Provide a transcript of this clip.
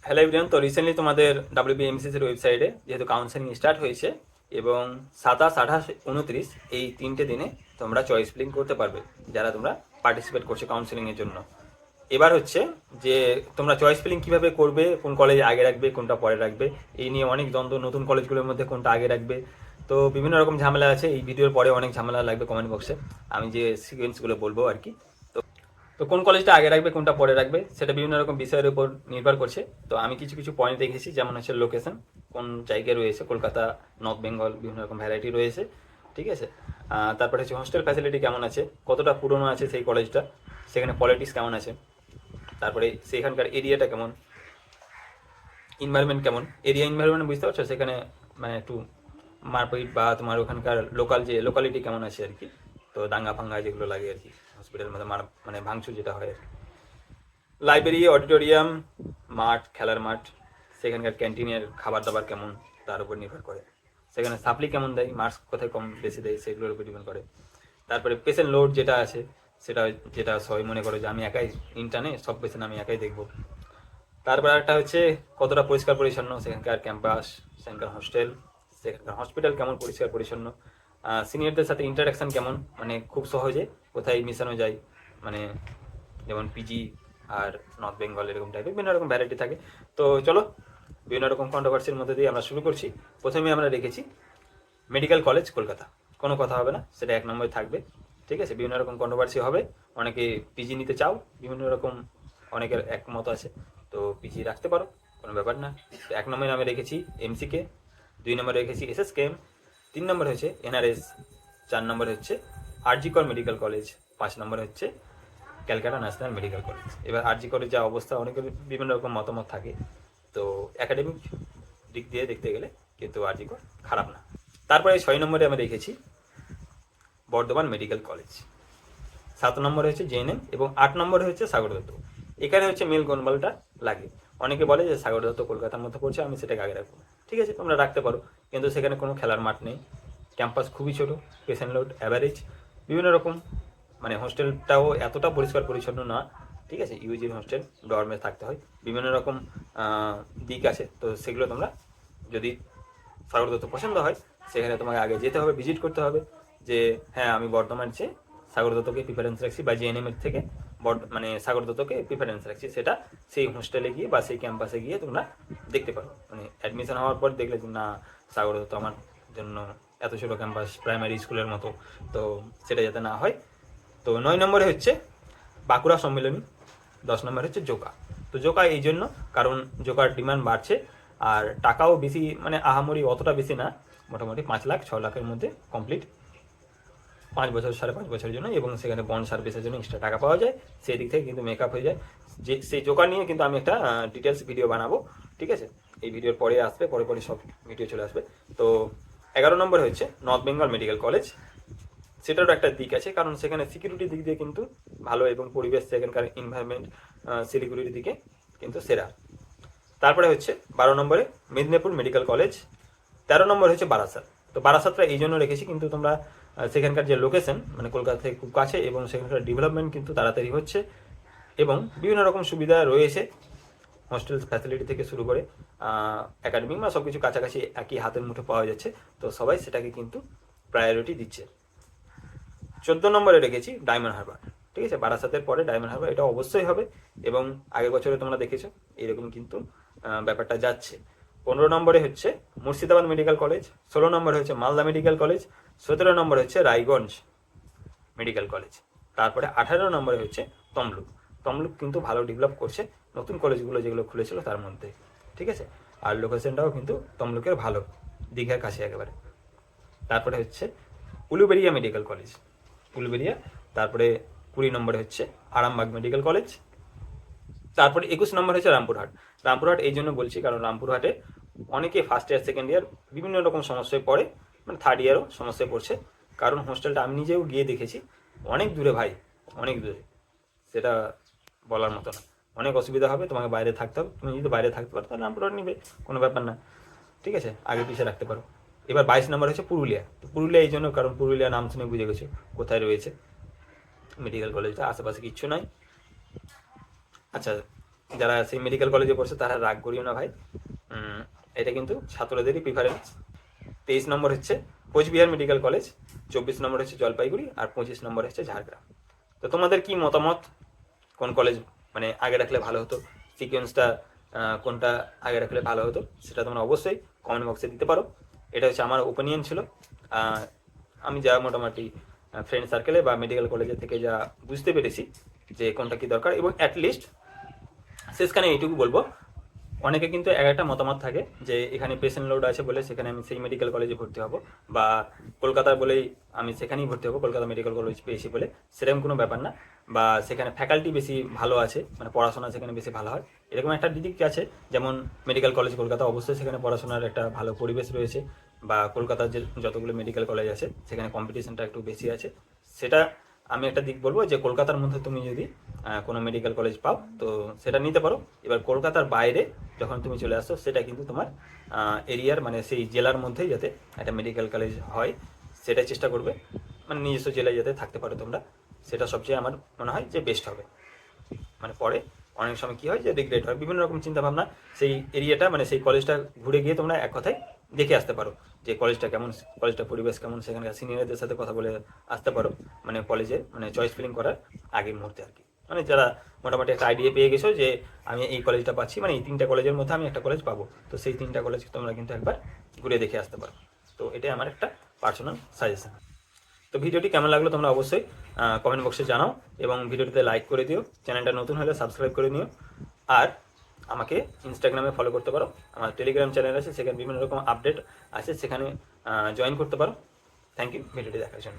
Hello everyone, তো recently তোমাদের ডাব্লিউবিএমসিসির ওয়েবসাইটে যেহেতু কাউন্সেলিং স্টার্ট হয়েছে এবং 27, 28, 29 এই 3টে দিনে তোমরা চয়েস ফিলিং করতে পারবে যারা তোমরা পার্টিসিপেট করছো কাউন্সেলিংয়ের জন্য। এবার হচ্ছে যে তোমরা চয়েস ফিলিং কীভাবে করবে, কোন কলেজ আগে রাখবে কোনটা পরে রাখবে, এই নিয়ে অনেক দ্বন্দ্ব। নতুন কলেজগুলোর মধ্যে কোনটা আগে রাখবে, তো বিভিন্ন রকম ঝামেলা আছে। এই ভিডিওর পরে অনেক ঝামেলা লাগবে কমেন্ট বক্সে, আমি যে সিকোয়েন্সগুলো বলবো আর কি। তো কোন কলেজটা আগে রাখবে কোনটা পরে রাখবে সেটা বিভিন্ন রকম বিষয়ের উপর নির্ভর করছে। তো আমি কিছু কিছু পয়েন্ট দেখেছি, যেমন হচ্ছে লোকেশন, কোন জায়গায় রয়েছে, কলকাতা, নর্থ বেঙ্গল, বিভিন্ন রকম ভ্যারাইটি রয়েছে, ঠিক আছে। তারপরে হচ্ছে হোস্টেল ফ্যাসিলিটি কেমন আছে, কতটা পুরনো আছে সেই কলেজটা, সেখানে পলিটিক্স কেমন আছে, তারপরে সেখানকার এরিয়াটা কেমন, এনভায়রনমেন্ট কেমন। এরিয়া এনভায়রনমেন্ট বুঝতে পারছো, সেখানে মানে একটু মারপিট বা তোমার ওখানকার লোকাল যে লোকালিটি কেমন আছে আর কি। তো দাঙ্গা ফাঙ্গা যেগুলো লাগে আর কি, হসপিটাল মধ্যে মানে ভাঙচুর যেটা হয় আর কি। লাইব্রেরি, অডিটোরিয়াম, মাঠ, খেলার মাঠ, সেখানকার ক্যান্টিনের খাবার দাবার কেমন তার উপর নির্ভর করে। সেখানে সাপ্লি কেমন দেয়, মার্কস কোথায় কম বেশি দেয় সেগুলোর উপর ডিপেন্ড করে। তারপরে পেশেন্ট লোড যেটা আছে সেটা, যেটা সবাই মনে করে যে আমি একাই ইন্টার্নে সব পেশেন্ট আমি একাই দেখবো। তারপর একটা হচ্ছে কতটা পরিষ্কার পরিচ্ছন্ন সেখানকার ক্যাম্পাস, সেখানকার হোস্টেল, সেখানকার হসপিটাল কেমন পরিষ্কার পরিচ্ছন্ন, সিনিয়রদের সাথে ইন্টারাকশান কেমন, মানে খুব সহজে কোথায় মিশানো যায়, মানে যেমন পিজি আর নর্থ বেঙ্গল এরকম টাইপের বিভিন্ন রকম ভ্যারাইটি থাকে। তো চলো বিভিন্ন রকম কন্ট্রোভার্সির মধ্যে দিয়ে আমরা শুরু করছি। প্রথমে আমরা রেখেছি মেডিকেল কলেজ কলকাতা, কোনো কথা হবে না, সেটা 1 নম্বরে থাকবে, ঠিক আছে। বিভিন্ন রকম কন্ট্রোভার্সি হবে, অনেকে পিজি নিতে চাও, বিভিন্ন রকম অনেকের একমত আছে, তো পিজি রাখতে পারো, কোনো ব্যাপার না। তো 1 নম্বরে আমি রেখেছি এমসিকে, 2 নম্বরে রেখেছি এসএসকেএম, 3 নম্বরে হচ্ছে এনআরএস, 4 নম্বরে হচ্ছে আরজিকর মেডিকেল কলেজ, 5 নম্বরে হচ্ছে ক্যালকাটা ন্যাশনাল মেডিকেল কলেজ। এবার আরজি কলেজ যা অবস্থা, অনেকের বিভিন্ন রকম মতামত থাকে, তো একাডেমিক দিক দিয়ে দেখতে গেলে কিন্তু আরজি কর খারাপ না। তারপরে 6 নম্বরে আমি রেখেছি বর্ধমান মেডিকেল কলেজ, 7 নম্বরে হচ্ছে জেএনএম এবং 8 নম্বরে হচ্ছে সাগর দত্ত। এখানে হচ্ছে মেল গোলমালটা লাগে, অনেকে বলে যে সাগর দত্ত কলকাতার মধ্যে পড়ছে, আমি সেটাকে আগে রাখবো। ঠিক আছে, তোমরা রাখতে পারো, কিন্তু সেখানে কোনো খেলার মাঠ নেই, ক্যাম্পাস খুবই ছোট, পেশেন্ট লোড অ্যাভারেজ, বিভিন্ন রকম, মানে হোস্টেলটাও এতটা পরিষ্কার পরিচ্ছন্ন না, ঠিক আছে। ইউজির হোস্টেল, ডরমে থাকতে হয়, বিভিন্ন রকম দিক আছে। তো সেগুলো তোমরা যদি সাগর দত্ত পছন্দ হয়, সেখানে তোমাকে আগে যেতে হবে, ভিজিট করতে হবে, যে হ্যাঁ আমি বর্ধমান চেয়ে সাগর দত্তকে প্রিফারেন্স রাখছি, বা জিএনএম এর থেকে মানে সাগর দত্তকে প্রিফারেন্স রাখছি, সেটা সেই হোস্টেলে গিয়ে বা সেই ক্যাম্পাসে গিয়ে তোমরা দেখতে পারো। মানে অ্যাডমিশন হওয়ার পর দেখলে যে না, সাগর দত্ত আমার জন্য এত ছোট ক্যাম্পাস, প্রাইমারি স্কুলের মতো, তো সেটা যাতে না হয়। তো 9 নম্বরে হচ্ছে বাঁকুড়া সম্মেলনী, 10 নম্বরে হচ্ছে জোকা। তো জোকা এই জন্য, কারণ জোকার ডিমান্ড বাড়ছে, আর টাকাও বেশি, মানে আহামরি অতটা বেশি না, মোটামুটি 5 লাখ 6 লাখের মধ্যে কমপ্লিট, 5 বছর 5.5 বছরের জন্য, এবং সেখানে বন্ড সার্ভিসের জন্য এক্সট্রা টাকা পাওয়া যায়, সেই দিক থেকে কিন্তু মেকআপ হয়ে যায়। যে সেই জোকার নিয়ে কিন্তু আমি একটা ডিটেলস ভিডিও বানাবো, ঠিক আছে। এই ভিডিওর পরে আসবে, পরে পরে সব ভিডিও চলে আসবে। তো 11 নম্বরে হচ্ছে নর্থ বেঙ্গল মেডিকেল কলেজ, সেটারও একটা দিক আছে, কারণ সেখানে সিকিউরিটির দিক দিয়ে কিন্তু ভালো, এবং পরিবেশ, সেখানকার এনভায়রনমেন্ট, সিকিউরিটির দিকে কিন্তু সেরা। তারপরে হচ্ছে 12 নম্বরে মেদিনীপুর মেডিকেল কলেজ, 13 নম্বর হচ্ছে বারাসাত। তো বারাসাতটা এই জন্য রেখেছি, কিন্তু তোমরা সেখানকার যে লোকেশন, মানে কলকাতা থেকে খুব কাছে, এবং সেখানকার ডেভেলপমেন্ট কিন্তু তাড়াতাড়ি হচ্ছে, এবং বিভিন্ন রকম সুবিধা রয়েছে, হোস্টেল ফ্যাসিলিটি থেকে শুরু করে একাডেমিক, বা সব কিছু কাছাকাছি একই হাতের মুঠো পাওয়া যাচ্ছে, তো সবাই সেটাকে কিন্তু প্রায়োরিটি দিচ্ছে। 14 নম্বরে রেখেছি ডায়মন্ড হারবার, ঠিক আছে। বারাসাতের পরে ডায়মন্ড হারবার, এটা অবশ্যই হবে, এবং আগের বছরে তোমরা দেখেছো এরকম কিন্তু ব্যাপারটা যাচ্ছে। 15 নম্বরে হচ্ছে মুর্শিদাবাদ মেডিকেল কলেজ, 16 নম্বরে হচ্ছে মালদা মেডিকেল কলেজ, 17 নম্বরে হচ্ছে রায়গঞ্জ মেডিকেল কলেজ, তারপরে 18 নম্বরে হচ্ছে তমলুক। তমলুক কিন্তু ভালো ডেভেলপ করছে, নতুন কলেজগুলো যেগুলো খুলেছিল তার মধ্যে, ঠিক আছে। আর লোকেশনটাও কিন্তু তমলুকের ভালো, দীঘার কাছে একেবারে। তারপরে হচ্ছে উলুবেড়িয়া মেডিকেল কলেজ, উলুবেড়িয়া। তারপরে 20 নম্বরে হচ্ছে আরামবাগ মেডিকেল কলেজ। তারপরে 21 নম্বর হচ্ছে রামপুরহাট। রামপুরহাট এই জন্য বলছি, কারণ রামপুরহাটে অনেকে ফার্স্ট ইয়ার সেকেন্ড ইয়ার বিভিন্ন রকম সমস্যায় পড়ে, মানে থার্ড ইয়ারও সমস্যায় পড়ছে, কারণ হোস্টেলটা আমি নিজেও গিয়ে দেখেছি, অনেক দূরে ভাই, অনেক দূরে, সেটা বলার মতো না। অনেক অসুবিধা হবে, তোমাকে বাইরে থাকতে হবে, তুমি যদি বাইরে থাকতে পারো তাহলে রামপুরহাট নিবে, কোনো ব্যাপার না, ঠিক আছে, আগে পিছিয়ে রাখতে পারো। এবার 22 নম্বর হচ্ছে পুরুলিয়া। তো পুরুলিয়া এই জন্য, কারণ পুরুলিয়া নাম শুনে বুঝে গেছো কোথায় রয়েছে মেডিকেল কলেজটা, আশেপাশে কিচ্ছু নাই। আচ্ছা, যারা সেই মেডিকেল কলেজে পড়ছে তারা রাগ করিও না ভাই, এটা কিন্তু ছাত্রদেরই প্রিফারেন্স। 23 নম্বর হচ্ছে কোচবিহার মেডিকেল কলেজ, 24 নম্বর হচ্ছে জলপাইগুড়ি, আর 25 নম্বর হচ্ছে ঝাড়গ্রাম। তো তোমাদের কি মতামত, কোন কলেজ মানে আগে রাখলে ভালো হতো, সিকোয়েন্সটা কোনটা আগে রাখলে ভালো হতো, সেটা তোমরা অবশ্যই কমেন্ট বক্সে দিতে পারো। এটা হচ্ছে আমার ওপিনিয়ন ছিল। আমি যা মোটামুটি ফ্রেন্ড সার্কেলে বা মেডিকেল কলেজে থেকে যা বুঝতে পেরেছি যে কোনটা কি দরকার, এবং অ্যাটলিস্ট শেষখানে এইটুকু বলবো, অনেকে কিন্তু এক একটা মতামত থাকে যে এখানে পেশেন্ট লোড আছে বলে সেখানে আমি সেই মেডিকেল কলেজে ভর্তি হব, বা কলকাতার বলেই আমি সেখানেই ভর্তি হবো, কলকাতা মেডিকেল কলেজ পেয়েছি বলে, সেরকম কোনো ব্যাপার না। বা সেখানে ফ্যাকাল্টি বেশি ভালো আছে, মানে পড়াশোনা সেখানে বেশি ভালো হয়, এরকম একটা দিক আছে। যেমন মেডিকেল কলেজ কলকাতা, অবশ্যই সেখানে পড়াশোনার একটা ভালো পরিবেশ রয়েছে, বা কলকাতার যে যতগুলো মেডিকেল কলেজ আছে সেখানে কম্পিটিশনটা একটু বেশি আছে। সেটা আমি একটা দিক বলবো যে কলকাতার মধ্যে তুমি যদি কোনো মেডিকেল কলেজ পাও তো সেটা নিতে পারো। এবার কলকাতার বাইরে যখন তুমি চলে আসো, সেটা কিন্তু তোমার এরিয়ার মানে সেই জেলার মধ্যেই যাতে একটা মেডিকেল কলেজ হয় সেটাই চেষ্টা করবে, মানে নিজস্ব জেলায় যাতে থাকতে পারো তোমরা, সেটা সবচেয়ে আমার মনে হয় যে বেস্ট হবে। মানে পরে অনেক সময় কী হয় যে রিগ্রেট হয়, বিভিন্ন রকম চিন্তাভাবনা, সেই এরিয়াটা মানে সেই কলেজটা ঘুরে গিয়ে তোমরা এক কথায় দেখে আসতে পারো যে কলেজটা কেমন, কলেজটা পরিবেশ কেমন, সেখানকার সিনিয়রদের সাথে কথা বলে আসতে পারো, মানে কলেজে মানে চয়েস ফিলিং করার আগের মুহূর্তে আর কি। মানে যারা মোটামুটি একটা আইডিয়া পেয়ে গেছো যে আমি এই কলেজটা পাচ্ছি, মানে এই 3টা কলেজের মধ্যে আমি একটা কলেজ পাবো, তো সেই 3টা কলেজ তোমরা কিন্তু একবার ঘুরে দেখে আসতে পারো। তো এটাই আমার একটা পার্সোনাল সাজেশন। তো ভিডিওটি কেমন লাগলো তোমরা অবশ্যই কমেন্ট বক্সে জানাও, এবং ভিডিওটিতে লাইক করে দিও, চ্যানেলটা নতুন হলে সাবস্ক্রাইব করে নিও, আর আমাকে ইনস্টাগ্রামে ফলো করতে পারো, আমার টেলিগ্রাম চ্যানেল আছে, সেখানে বিভিন্ন রকম আপডেট আছে, সেখানে জয়েন করতে পারো। থ্যাংক ইউ ভিডিওটি দেখার জন্য।